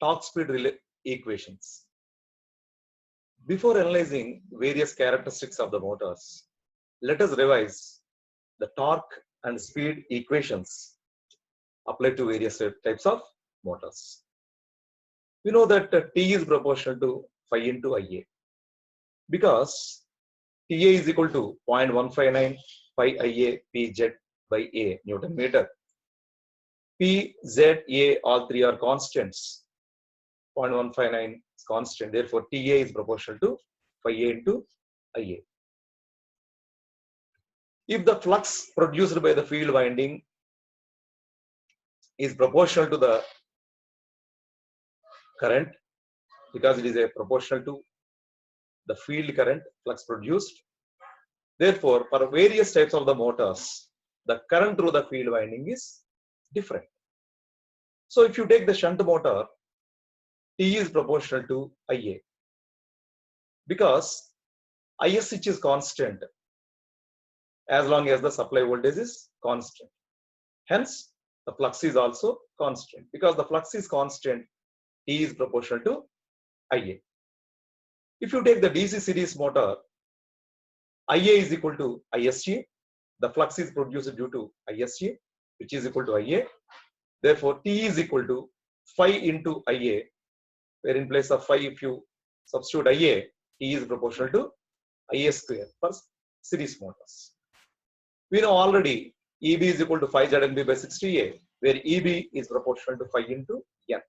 torque speed equations. Before analyzing various characteristics of the motors, let us revise the torque and speed equations applied to various types of motors. We know that T is proportional to phi into Ia because TA is equal to 0.159 pi Ia Pz by A Newton meter. P, Z, A, all three are constants. 0.159 is constant. Therefore, TA is proportional to phi A into Ia. If the flux produced by the field winding is proportional to the current, because it is a proportional to the field current flux produced. Therefore, for various types of the motors, the current through the field winding is different. So, if you take the shunt motor, T is proportional to Ia because ISH is constant as long as the supply voltage is constant. Hence, the flux is also constant. Because the flux is constant, T is proportional to Ia. If you take the DC series motor, Ia is equal to ISG. The flux is produced due to ISG, which is equal to Ia. Therefore, T is equal to phi into Ia, where in place of phi, if you substitute Ia, T is proportional to Ia square for series motors. We know already EB is equal to phi ZNB by 60A, where EB is proportional to phi into N.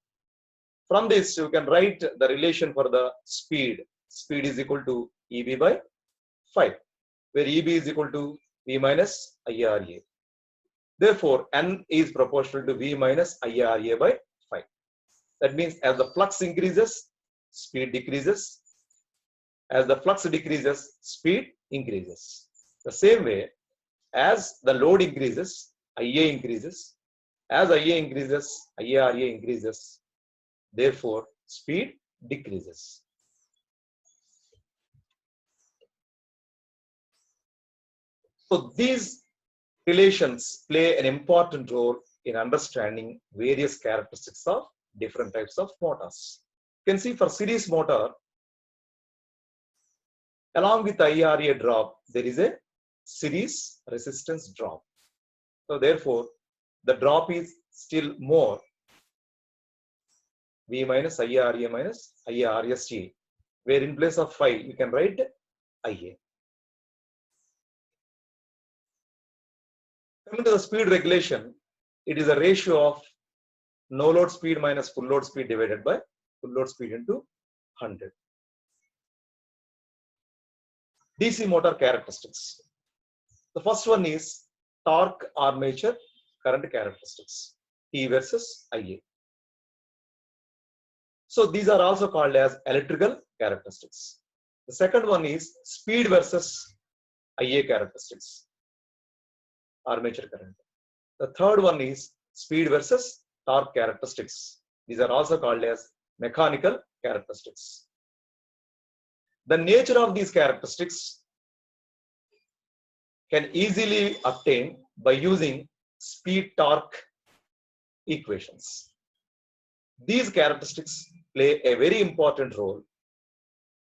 From this, you can write the relation for the speed. Speed is equal to EB by phi, where EB is equal to V minus IRA. Therefore, N is proportional to V minus IRA by phi. That means as the flux increases, speed decreases. As the flux decreases, speed increases. The same way, as the load increases, Ia increases. As Ia increases, IRA increases. Therefore, speed decreases. So, these relations play an important role in understanding various characteristics of different types of motors. You can see for series motor, along with IRA drop, there is a series resistance drop. So, therefore, the drop is still more, V minus IRA minus IRST, where in place of phi, you can write Ia. Coming to the speed regulation, it is a ratio of no load speed minus full load speed divided by full load speed into 100. DC motor characteristics. The first one is torque armature current characteristics, T versus Ia. So these are also called as electrical characteristics. The second one is speed versus Ia characteristics, armature current. The third one is speed versus torque characteristics. These are also called as mechanical characteristics. The nature of these characteristics can easily obtain by using speed torque equations. These characteristics play a very important role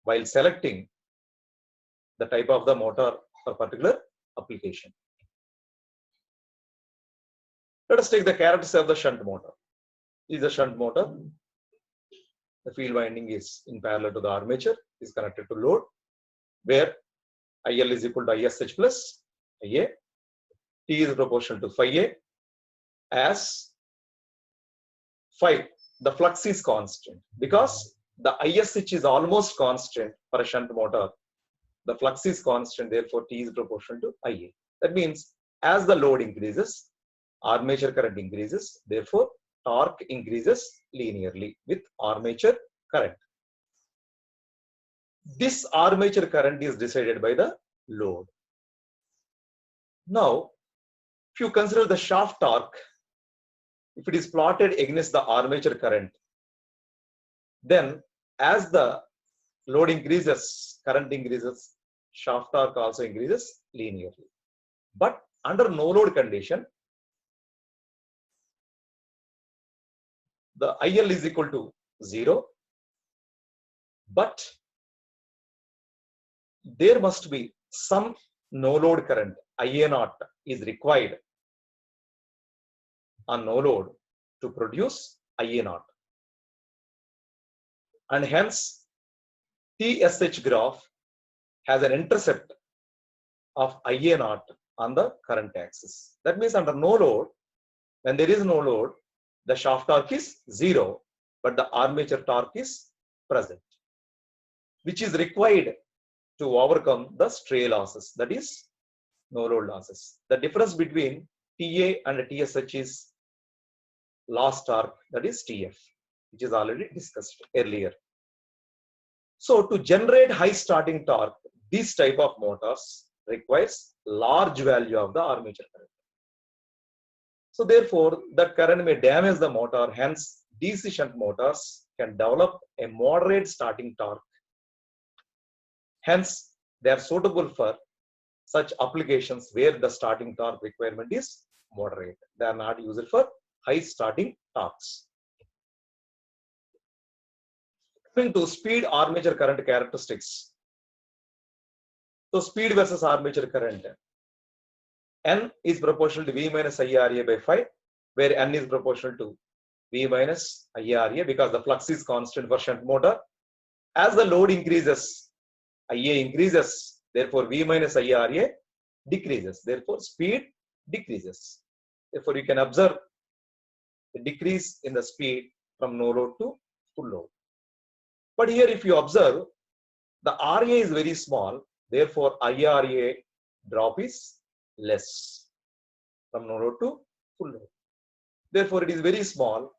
while selecting the type of the motor for particular application. Let us take the characteristics of the shunt motor. This is a shunt motor. The field winding is in parallel to the armature, is connected to load, where IL is equal to ISH plus Ia. T is proportional to phi A. As phi, the flux is constant. Because the ISH is almost constant for a shunt motor, the flux is constant, therefore T is proportional to Ia. That means as the load increases, armature current increases, therefore torque increases linearly with armature current. This armature current is decided by the load. Now, if you consider the shaft torque, if it is plotted against the armature current, then as the load increases, current increases, shaft torque also increases linearly. But under no load condition, the IL is equal to 0, but there must be some no load current, IA0 is required on no load to produce IA0. And hence, TSH graph has an intercept of IA0 on the current axis. That means under no load, when there is no load, the shaft torque is 0, but the armature torque is present, which is required to overcome the stray losses, that is no load losses. The difference between TA and TSH is loss torque, that is TF, which is already discussed earlier. So to generate high starting torque, this type of motors requires large value of the armature current. So therefore, that current may damage the motor. Hence, DC shunt motors can develop a moderate starting torque. Hence, they are suitable for such applications where the starting torque requirement is moderate. They are not used for high starting torques. Coming to speed armature current characteristics. So speed versus armature current. N is proportional to V minus IRA by 5, where N is proportional to V minus IRA because the flux is constant for shunt motor. As the load increases, IA increases, therefore V minus IRA decreases, therefore speed decreases. Therefore, you can observe the decrease in the speed from no load to full load. But here, if you observe, the RA is very small, therefore IRA drop is less from no load to full load. Therefore, it is very small,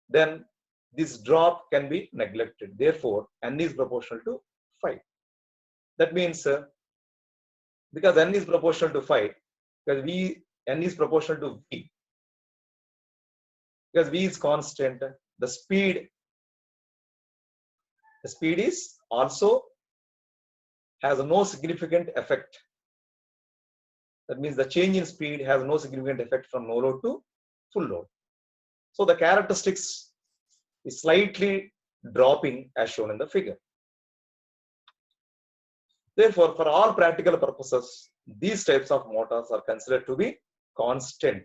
then this drop can be neglected. Therefore, N is proportional to 5. That means because N is proportional to 5, because N is proportional to V, because V is constant, the speed is also has no significant effect. That means the change in speed has no significant effect from no load to full load. So the characteristics is slightly dropping as shown in the figure. Therefore, for all practical purposes, these types of motors are considered to be constant.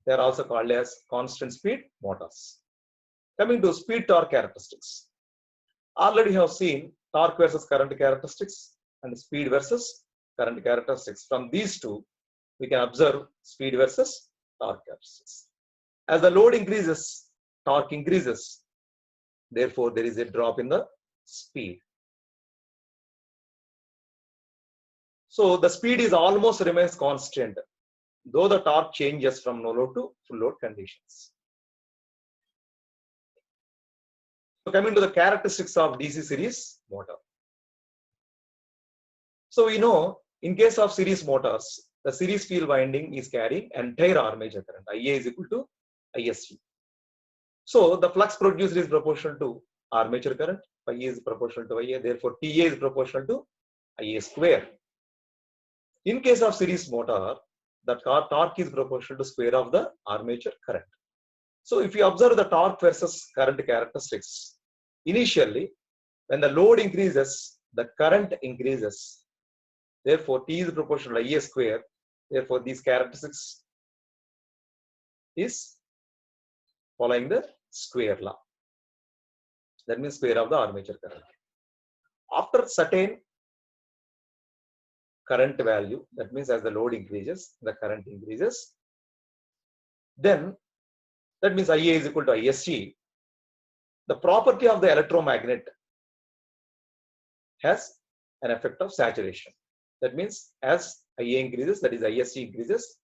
They are also called as constant speed motors. Coming to speed torque characteristics. Already have seen torque versus current characteristics and speed versus current characteristics. From these two, we can observe speed versus torque characteristics. As the load increases, torque increases. Therefore, there is a drop in the speed. So the speed is almost remains constant, though the torque changes from no load to full load conditions. So coming to the characteristics of DC series motor. So we know in case of series motors, the series field winding is carrying entire armature current. IA is equal to ISC. So the flux produced is proportional to armature current. Phi is proportional to IA. Therefore, TA is proportional to IA square. In case of series motor, the torque is proportional to square of the armature current. So if you observe the torque versus current characteristics, initially, when the load increases, the current increases. Therefore, T is proportional to IA square. Therefore, these characteristics is following the square law. That means square of the armature current. After certain current value, that means as the load increases, the current increases. Then that means IA is equal to ISC. The property of the electromagnet has an effect of saturation. That means as IA increases, that is ISC increases,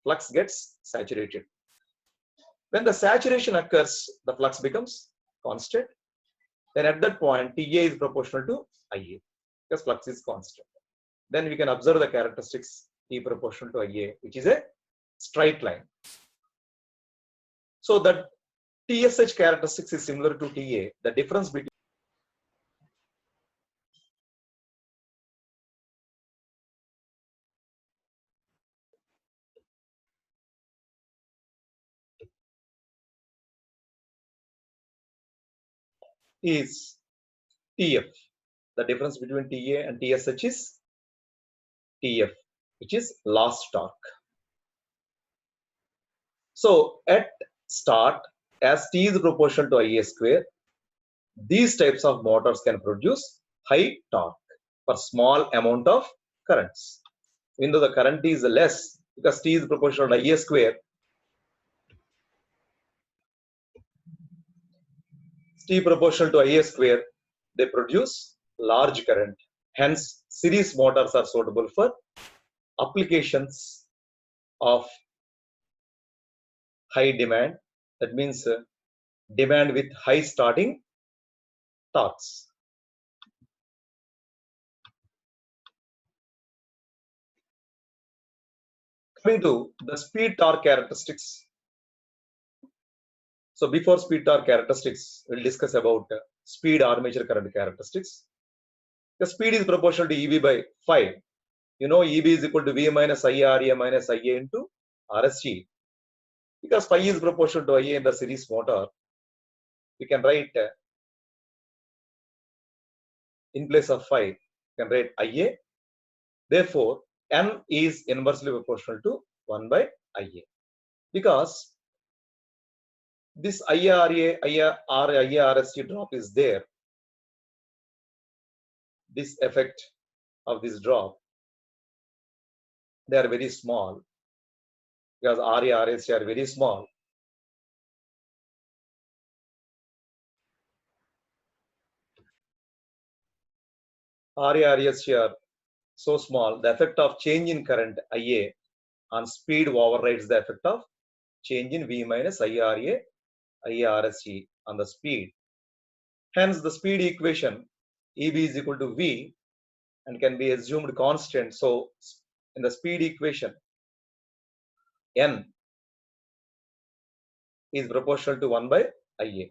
flux gets saturated. When the saturation occurs, the flux becomes constant. Then at that point, TA is proportional to IA because flux is constant. Then we can observe the characteristics T proportional to IA, which is a straight line. So that TSH characteristics is similar to TA. The difference between is TF. The difference between TA and TSH is TF, which is last torque. So at start, as T is proportional to Ia square, these types of motors can produce high torque for small amount of currents. Even though the current is less, because T is proportional to Ia square, T proportional to Ia square, they produce large current. Hence, series motors are suitable for applications of high demand. That means demand with high starting torques. Coming to the speed torque characteristics. So before speed torque characteristics, we'll discuss about speed armature current characteristics. The speed is proportional to EB by phi. You know EB is equal to V minus IRA minus IA into RSG. Because phi is proportional to IA in the series motor, we can write in place of phi, we can write IA. Therefore, N is inversely proportional to 1 by IA. Because this IRA, IRSG drop is there, this effect of this drop, they are very small, because RA, RSG are very small. RA, RSG are so small, the effect of change in current IA on speed overrides the effect of change in V minus IRA, IRSG on the speed. Hence, the speed equation EB is equal to V and can be assumed constant. So, in the speed equation, N is proportional to 1 by IA.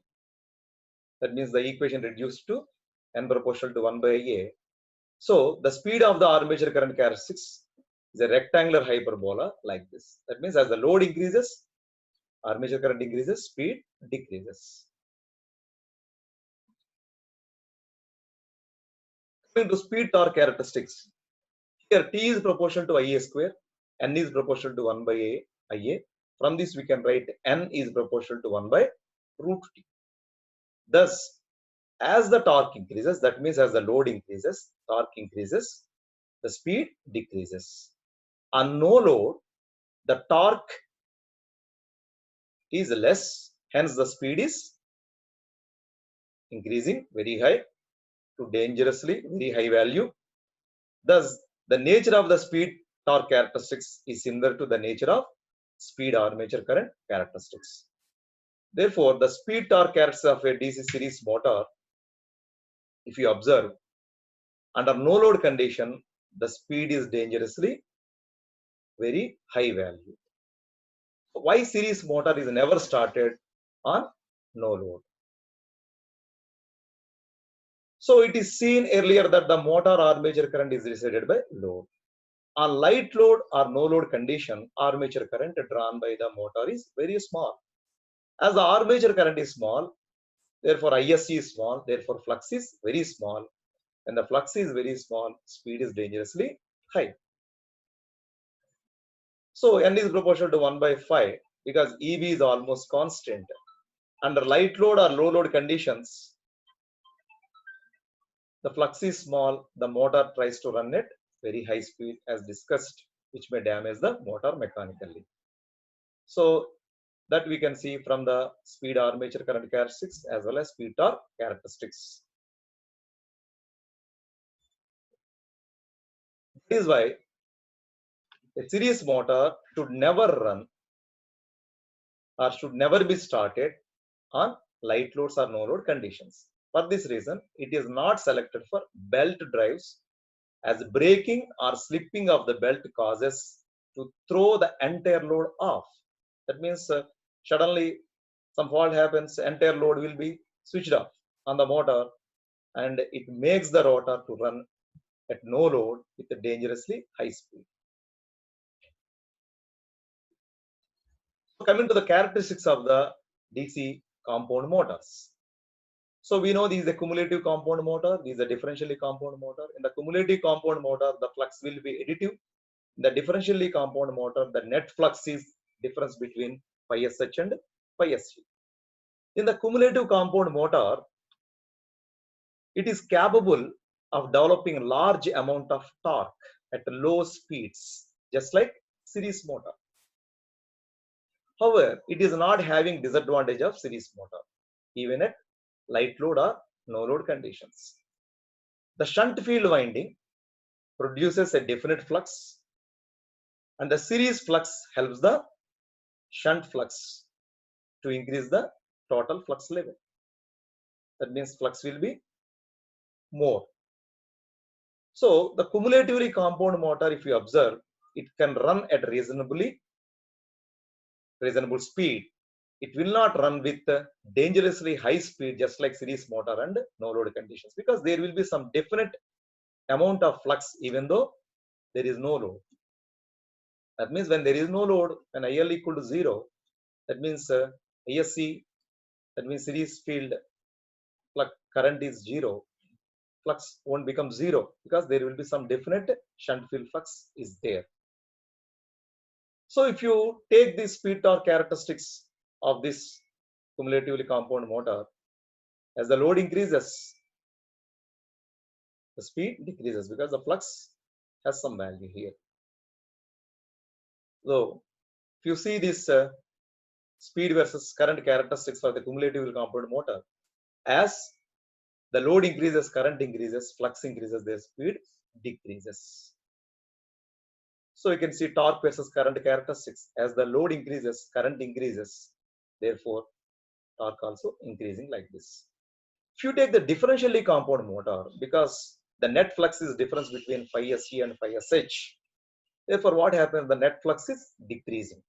That means the equation reduced to N proportional to 1 by IA. So, the speed of the armature current characteristics is a rectangular hyperbola like this. That means as the load increases, armature current increases, speed decreases. Coming to speed torque characteristics, here T is proportional to Ia square, N is proportional to 1 by Ia. From this we can write N is proportional to 1 by root T. Thus, as the torque increases, that means as the load increases, torque increases, the speed decreases. On no load, the torque is less, hence the speed is increasing very high to dangerously very high value. Thus, the nature of the speed torque characteristics is similar to the nature of speed armature current characteristics. Therefore, the speed torque characteristics of a DC series motor, if you observe, under no load condition, the speed is dangerously very high value. Why series motor is never started on no load? So it is seen earlier that the motor armature current is decided by load. On light load or no load condition, armature current drawn by the motor is very small. As the armature current is small, therefore ISC is small, therefore flux is very small. When the flux is very small, speed is dangerously high. So N is proportional to 1 by phi because EB is almost constant. Under light load or low load conditions, the flux is small, the motor tries to run at very high speed as discussed, which may damage the motor mechanically. So that we can see from the speed armature current characteristics as well as speed torque characteristics. That is why a series motor should never run or should never be started on light loads or no load conditions. For this reason, it is not selected for belt drives as braking or slipping of the belt causes to throw the entire load off. That means suddenly some fault happens, entire load will be switched off on the motor and it makes the rotor to run at no load with a dangerously high speed. So coming to the characteristics of the DC compound motors. So we know this is a cumulative compound motor, this is a differentially compound motor. In the cumulative compound motor, the flux will be additive. In the differentially compound motor, the net flux is difference between phi SH and phi SG. In the cumulative compound motor, it is capable of developing large amount of torque at low speeds, just like series motor. However, it is not having disadvantage of series motor, even at light load or no load conditions. The shunt field winding produces a definite flux, and the series flux helps the shunt flux to increase the total flux level. That means flux will be more. So the cumulatively compound motor, if you observe, it can run at reasonable speed. It will not run with dangerously high speed, just like series motor and no load conditions, because there will be some definite amount of flux even though there is no load. That means when there is no load, when IL equal to 0, that means ISC, that means series field flux current is 0. Flux won't become 0 because there will be some definite shunt field flux is there. So if you take the speed torque characteristics of this cumulatively compound motor, as the load increases, the speed decreases because the flux has some value here. So if you see this speed versus current characteristics for the cumulatively compound motor, as the load increases, current increases, flux increases, their speed decreases. So you can see torque versus current characteristics. As the load increases, current increases, therefore torque also increasing like this. If you take the differentially compound motor, because the net flux is difference between phi SG and phi SH, therefore what happens? The net flux is decreasing.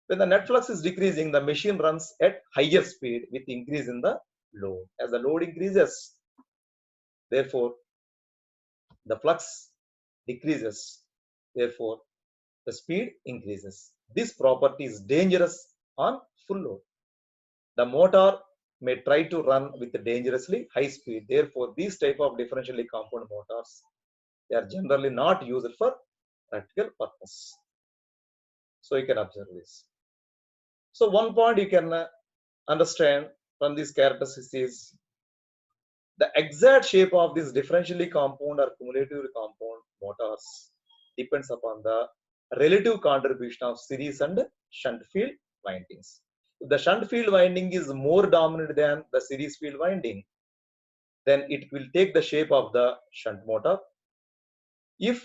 When the net flux is decreasing, the machine runs at higher speed with increase in the load. As the load increases, therefore the flux decreases, therefore the speed increases. This property is dangerous on full load. The motor may try to run with dangerously high speed. Therefore, these type of differentially compound motors, they are generally not used for practical purpose. So you can observe this. So one point you can understand from these characteristics is the exact shape of this differentially compound or cumulatively compound motors depends upon the relative contribution of series and shunt field windings. If the shunt field winding is more dominant than the series field winding, then it will take the shape of the shunt motor. If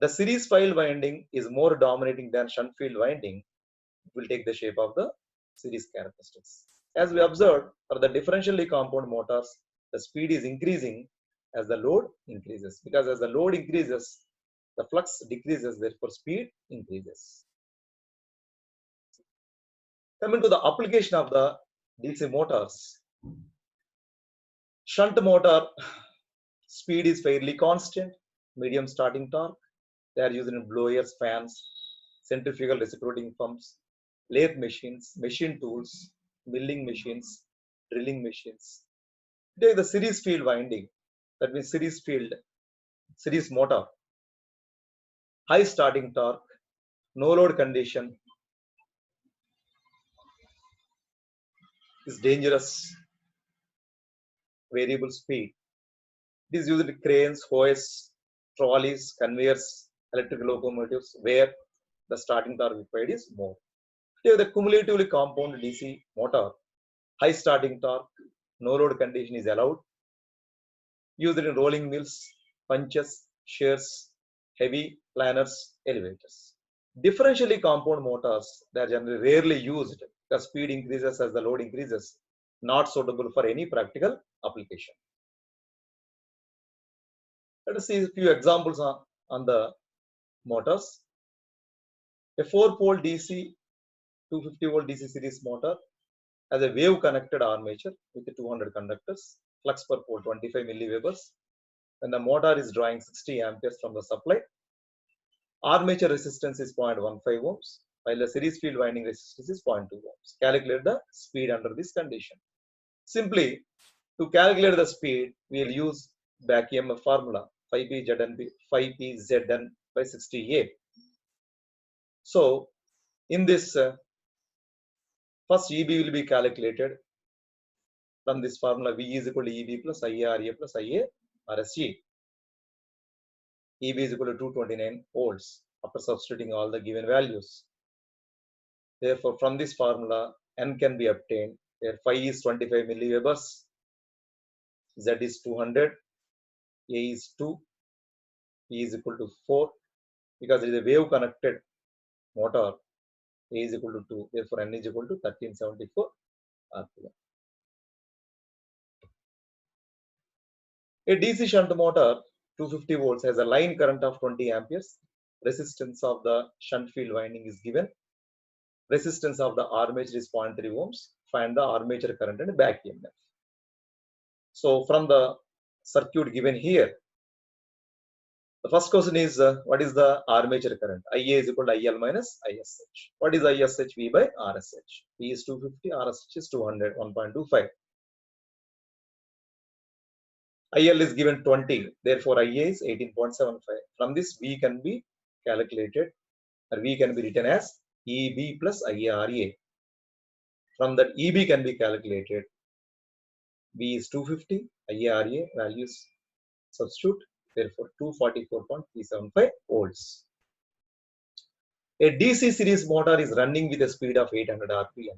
the series field winding is more dominating than shunt field winding, it will take the shape of the series characteristics. As we observed, for the differentially compound motors, the speed is increasing as the load increases, because as the load increases, the flux decreases, therefore speed increases. Coming to the application of the DC motors, shunt motor speed is fairly constant, medium starting torque. They are used in blowers, fans, centrifugal reciprocating pumps, lathe machines, machine tools, milling machines, drilling machines. Take the series field winding, that means series motor, high starting torque, no load condition is dangerous, variable speed. It is used in cranes, hoists, trolleys, conveyors, electric locomotives, where the starting torque required is more. Take the cumulatively compound DC motor, high starting torque, no load condition is allowed. Used in rolling mills, punches, shears, heavy planers, elevators. Differentially compound motors, they are generally rarely used because speed increases as the load increases, not suitable for any practical application. Let us see a few examples on the motors. A 4-pole DC 250-volt DC series motor has a wave connected armature with 200 conductors, flux per pole 25 milliwebers. When the motor is drawing 60 amperes from the supply, armature resistance is 0.15 ohms, while the series field winding resistance is 0.2 ohms. Calculate the speed under this condition. Simply, to calculate the speed, we will use back EMF formula 5p Zn by 60A. So in this, first EB will be calculated from this formula. V is equal to EB plus IARA plus IA RSG. EB is equal to 229 volts after substituting all the given values. Therefore, from this formula, N can be obtained, where phi is 25 milliwebers, Z is 200, A is 2, P is equal to 4. Because it is a wave connected motor, A is equal to 2. Therefore, N is equal to 1374 RPM. A DC shunt motor 250 volts has a line current of 20 amperes. Resistance of the shunt field winding is given. Resistance of the armature is 0.3 ohms. Find the armature current and back EMF. So from the circuit given here, the first question is what is the armature current? IA is equal to IL minus ISH. What is ISH? V by RSH. V is 250, RSH is 200, 1.25. IL is given 20, therefore IA is 18.75. From this, V can be calculated, or V can be written as EB plus IARA. From that, EB can be calculated. V is 250, IARA values substitute, therefore 244.375 volts. A DC series motor is running with a speed of 800 RPM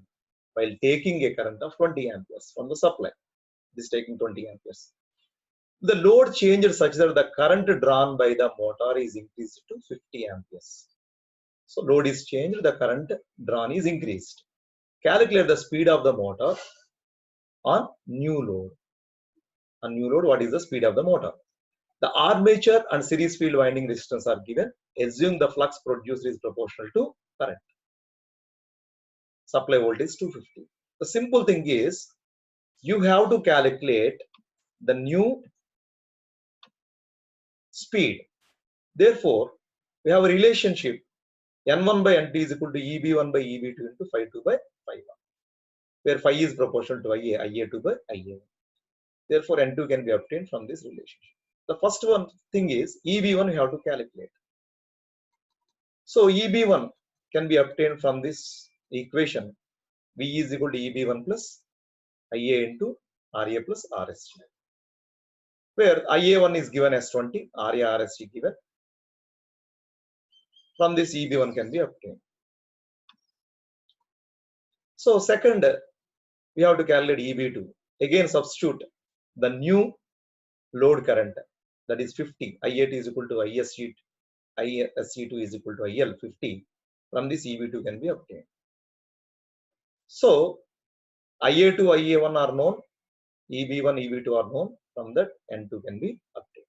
while taking a current of 20 amperes from the supply. This is taking 20 amperes. The load changed such that the current drawn by the motor is increased to 50 amperes. So load is changed, the current drawn is increased. Calculate the speed of the motor on new load. On new load, what is the speed of the motor? The armature and series field winding resistance are given. Assume the flux produced is proportional to current. Supply voltage 250. The simple thing is, you have to calculate the new speed. Therefore, we have a relationship N1 by Nt is equal to EB1 by EB2 into phi2 by phi1, where phi is proportional to IA, IA2 by IA1. Therefore, N2 can be obtained from this relationship. The first one thing is EB1 you have to calculate. So EB1 can be obtained from this equation. V is equal to EB1 plus IA into RA plus RSG, where IA1 is given as 20, RA RSG given. From this EB1 can be obtained. So second, we have to calculate EB2. Again substitute the new load current, that is 50. IA2 is equal to ISC2 is equal to IL 50. From this EB2 can be obtained. So IA2, IA1 are known, EB1, EB2 are known. From that, N2 can be obtained.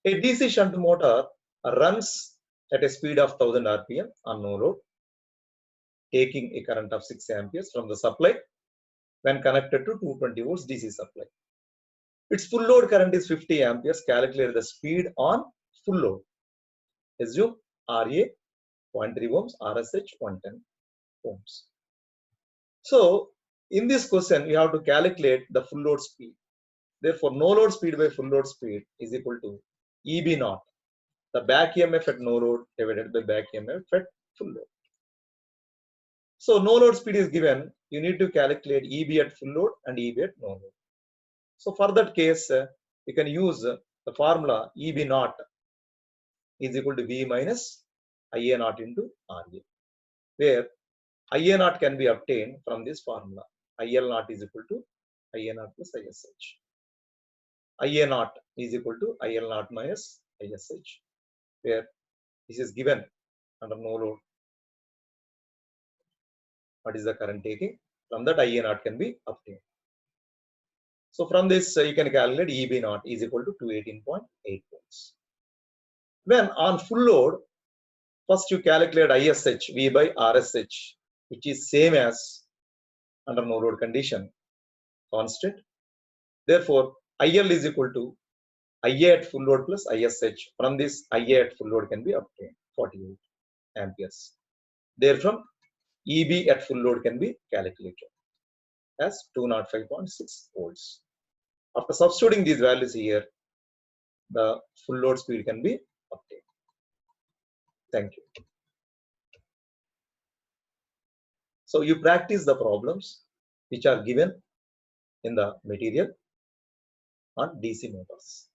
A DC shunt motor runs at a speed of 1000 RPM on no load, taking a current of 6 amperes from the supply when connected to 220 volts DC supply. Its full load current is 50 amperes. Calculate the speed on full load. Assume RA 0.3 ohms, RSH 110 ohms. So in this question, you have to calculate the full load speed. Therefore, no load speed by full load speed is equal to EB naught, the back EMF at no load divided by back EMF at full load. So no load speed is given. You need to calculate EB at full load and EB at no load. So for that case, you can use the formula EB naught is equal to V minus IA naught into RA, where IA naught can be obtained from this formula. IL naught is equal to IA naught plus ISH. IA naught is equal to IL naught minus ISH, where this is given under no load. What is the current taking? From that, IA naught can be obtained. So from this, you can calculate EB naught is equal to 218.8 volts. When on full load, first you calculate ISH, V by RSH, which is same as under no load condition, constant. Therefore, IL is equal to IA at full load plus ISH. From this, IA at full load can be obtained, 48 amperes. Therefrom, EB at full load can be calculated as 205.6 volts. After substituting these values here, the full load speed can be obtained. Thank you. So you practice the problems which are given in the material on DC motors.